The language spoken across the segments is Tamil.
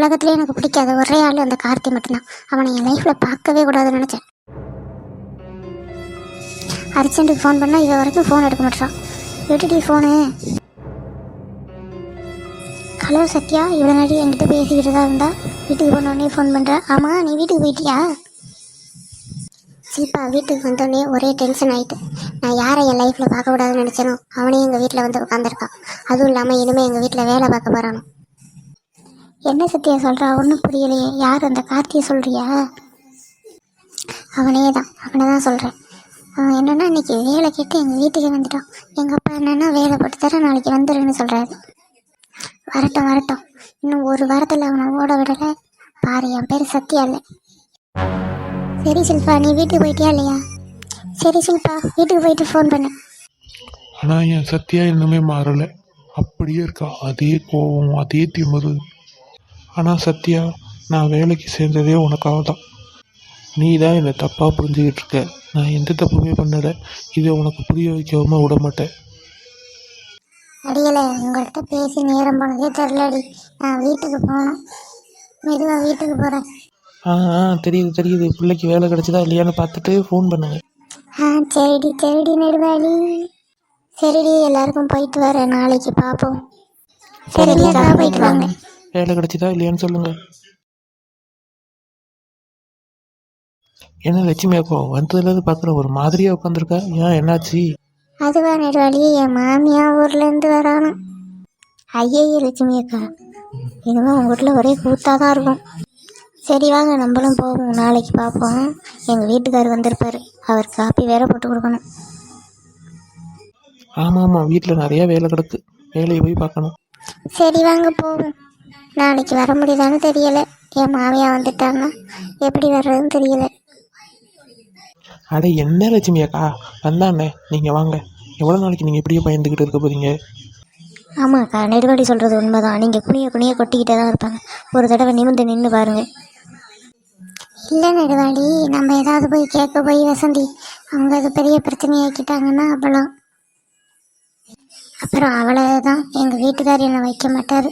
உலகத்துலேயே எனக்கு பிடிக்காத ஒரே ஆள் அந்த கார்த்தி மட்டும்தான். அவனை என் லைஃப்பில் பார்க்கவே கூடாதுன்னு நினச்சேன். அர்ஜென்ட்டுக்கு ஃபோன் பண்ணால் இவ வரைக்கும் ஃபோன் எடுக்க மாட்டான். விட்டுடி ஃபோனு. ஹலோ சத்யா, இவ்வளோ நாடி என்கிட்ட பேசிக்கிட்டு தான் இருந்தா வீட்டுக்கு போனோடனே ஃபோன் பண்ணுற. ஆமாம், நீ வீட்டுக்கு போயிட்டியா? சீப்பா, வீட்டுக்கு வந்தோடனே ஒரே டென்ஷன் ஆகிட்டு. நான் யாரை என் லைஃப்பில் பார்க்கக்கூடாதுன்னு நினச்சேனோ அவனையும் எங்கள் வீட்டில் வந்து உட்காந்துருக்கான். அதுவும் இல்லாமல் இனிமேல் எங்கள் வீட்டில் வேலை பார்க்க போகிறானோ. என்ன சத்தியா சொல்கிறா? ஒன்றும் புரியலையே. யார் அந்த கார்த்தியை சொல்கிறியா? அவனே தான், அவனை தான் சொல்கிறேன். அவன் என்னென்னா இன்றைக்கி வேலை கேட்டு எங்கள் வீட்டுக்கு வந்துட்டான். எங்கள் அப்பா என்னென்னா வேலை போட்டு தர நாளைக்கு வந்துடுன்னு சொல்கிறாரு. வரட்டும் வரட்டும், இன்னும் ஒரு வாரத்தில் அவனை ஓட விடலை. பாரு, என் பேர் சத்யா இல்லை. சரி சில்பா, நீ வீட்டுக்கு போயிட்டியா இல்லையா? சரி சில்பா, வீட்டுக்கு போயிட்டு ஃபோன் பண்ணு. ஆனால் என் சத்யா இன்னுமே மாறலை, அப்படியே இருக்கா. அதே கோவம், அதே திமிரு. ஆனால் சத்யா, நான் வேலைக்கு சேர்ந்ததே உனக்காக தான். நீ தான் என்னை தப்பாக புரிஞ்சுக்கிட்டு இருக்க. நான் எந்த தப்புமே பண்ணலை. இதை உனக்கு புரிய வைக்காம விட மாட்டேன். அடியலை, உங்கள்கிட்ட பேசி நேரம் போனதே தெரிலடி. நான் வீட்டுக்கு போகணும். மெதுவாக வீட்டுக்கு போகிறேன். தெரியுது. பிள்ளைக்கு வேலை கிடைச்சதா இல்லையான்னு பார்த்துட்டு ஃபோன் பண்ணுங்க. சரிடி நெடுவாளி. சரிடி, எல்லாருக்கும் போயிட்டு வரேன். நாளைக்கு பார்ப்போம். சரிடி, போயிட்டு வாங்க. வேலை கிடைச்சதா இல்லையான்னு சொல்லுங்க. என்ன லட்சுமி அக்கா, வந்ததுலேருந்து பார்க்குற ஒரு மாதிரியாக உட்காந்துருக்கா. ஏன், என்னாச்சு? அதுவா நெடுவாளி, என் மாமியா ஊர்லேருந்து வரானு. ஐயே லட்சுமி அக்கா, இதுவும் உங்கள் வீட்டில் ஒரே கூத்தாக தான் இருக்கும். சரி வாங்க, நம்மளும் போவோம். நாளைக்கு பார்ப்போம். எங்கள் வீட்டுக்காரர் வந்திருப்பார். அவர் காப்பி வேற போட்டு கொடுக்கணும். ஆமாம், வீட்டில் நிறையா வேலை கிடக்கு. வேலையை போய் பார்க்கணும். சரி வாங்க போவோம். நாளைக்கு வர முடியுதான்னு தெரியலை. என் மாமியா வந்துட்டாங்கன்னா எப்படி வர்றதுன்னு தெரியலை. அட என்ன லட்சுமி அக்கா, வந்தாண்ணே, நீங்கள் வாங்க. எவ்வளோ நாளைக்கு நீங்கள் இப்படியே பயந்துக்கிட்டு இருக்க போகிறீங்க? ஆமாக்கா, நெடுவாடி சொல்கிறது உண்மைதான். நீங்கள் குனிய கொட்டிக்கிட்டே தான் இருப்பாங்க. ஒரு தடவை நிமிர்ந்து நின்று பாருங்கள். இல்லை நெடுவாடி, நம்ம ஏதாவது போய் கேட்க போய் வசந்தி அவங்க அது பெரிய பிரச்சனையாக்கிட்டாங்கன்னா அப்புறம் அவ்வளோதான். எங்கள் வீட்டுக்காரர் என்னை வைக்க மாட்டார்.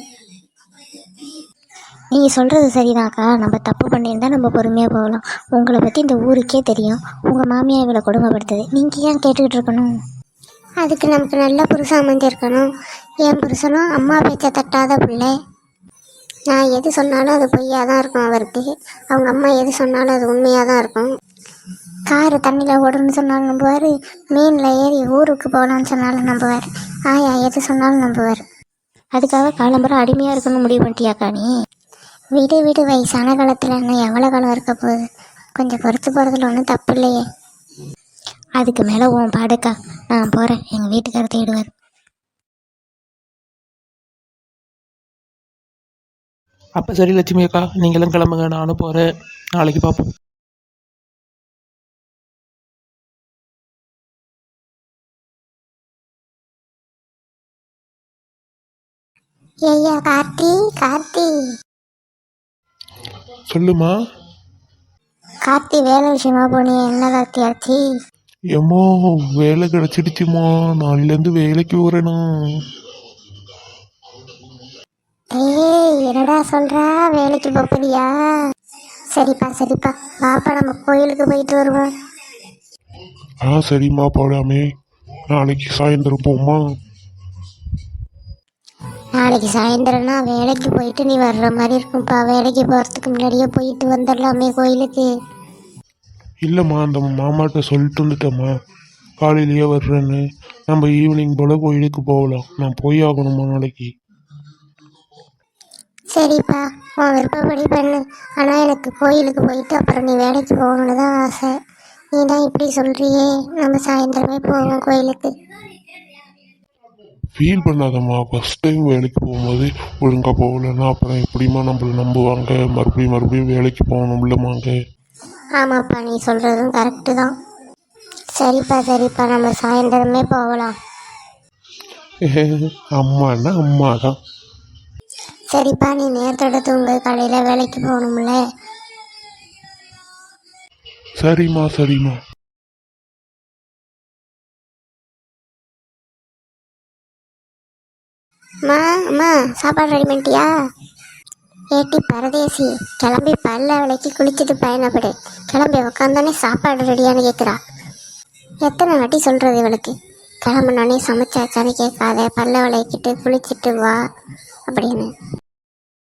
நீங்கள் சொல்கிறது சரிதாக்கா. நம்ம தப்பு பண்ணியிருந்தா நம்ம பொறுமையாக போகலாம். உங்களை பற்றி இந்த ஊருக்கே தெரியும். உங்கள் மாமியார் இவ்வளோ கொடுமைப்படுத்துது. நீங்கள் ஏன் கேட்டுக்கிட்டு இருக்கணும்? அதுக்கு நமக்கு நல்ல புருஷன் அமைஞ்சிருக்கணும். என் புருஷனும் அம்மா பேச்சை தட்டாத பிள்ளை. நான் எது சொன்னாலும் அது பொய்யாக தான் இருக்கும் அவருக்கு. அவங்க அம்மா எது சொன்னாலும் அது உண்மையாக தான் இருக்கும். காரு தண்ணியில் ஓடுன்னு சொன்னாலும் நம்புவார். மீனில் ஏறி ஊருக்கு போகலான்னு சொன்னாலும் நம்புவார். ஆயா எது சொன்னாலும் நம்புவார். அதுக்காக காலம்பரம் அடிமையாக இருக்கணும்னு முடிவு பண்ணிட்டியாக்கா நீ? வீடு வயசான காலத்தில் இன்னும் எவ்வளோ காலம் இருக்க போகுது? கொஞ்சம் பொறுத்து போகிறதுல ஒன்றும் தப்பு இல்லையே. அதுக்கு மேலே உன் பாடுக்கா. நான் போகிறேன், எங்கள் வீட்டுக்காரர் தேடுவார். அப்போ சரி லட்சுமி அக்கா, நீங்களும் கிளம்புங்க, நானும் போகிறேன். நாளைக்கு பார்ப்போம். ஐயா கார்த்தி. சொல்லுமா. கார்த்தி, வேலை விஷயமா போனியே, என்ன கார்த்தி ஆச்சு? ஏம்மா, வேலை கிடச்சிடுச்சுமா. நாளையிலேருந்து வேலைக்கு வரணும். என்னடா சொல்கிறா? வேலைக்கு போறியா? சரிப்பா, பாப்பா நம்ம கோயிலுக்கு போயிட்டு வருவோம். சரிம்மா, போகலாமே. நாளைக்கு சாயந்தரம் போமா? நாளைக்கு சாயந்தரம்னா வேலைக்கு போயிட்டு நீ வர்ற மாதிரி இருக்கும்ப்பா. வேலைக்கு போகிறதுக்கு முன்னாடியே போயிட்டு வந்துடலாமே கோயிலுக்கு. இல்லைம்மா, அந்த மாமாட்ட சொல்லிட்டு வந்துட்டேம்மா, காலையிலேயே வர்றேன்னு. நம்ம ஈவினிங் போல் கோயிலுக்கு போகலாம். நான் போய் ஆகணுமா நாளைக்கு? சரிப்பா, உன் விருப்பப்படி பண்ணு. ஆனால் எனக்கு கோயிலுக்கு போயிட்டு அப்புறம் நீ வேலைக்கு போகணுன்னு தான் ஆசை. நீ தான் இப்படி சொல்கிறியே. நம்ம சாயந்தரமே போவோம் கோயிலுக்கு. ஃபீல் பண்ணாதம்மா. ஃபஸ்ட் டைம் வேலைக்கு போகும்போது ஒழுங்காக போகலன்னா அப்புறம் எப்படிம்மா நம்மளை நம்புவாங்க? மறுபடியும் வேலைக்கு போகணும்லம்மாங்க. ஆமாப்பா, நீ சொல்கிறதும் கரெக்டு தான். சரிப்பா, நம்ம சாயந்தரமே போகலாம். அம்மானா அம்மா தான். சரிப்பா, நீ நேரத்தோட தூங்க, காலையில் வேலைக்கு போகணும்ல. சரிம்மா. அம்மா, சாப்பாடு ரெடி பண்ணிட்டியா? ஏட்டி பரதேசி, கிளம்பி பல்ல விலைக்கு குளிச்சுட்டு பயணப்படு. கிளம்பி உக்காந்தோடனே சாப்பாடு ரெடியான்னு கேட்குறா. எத்தனை வாட்டி சொல்கிறது இவளுக்கு, கிளம்புனோடனே சமைச்சாச்சான்னு கேட்காத, பல்ல விளக்கிட்டு குளிச்சுட்டு வா அப்படின்னு.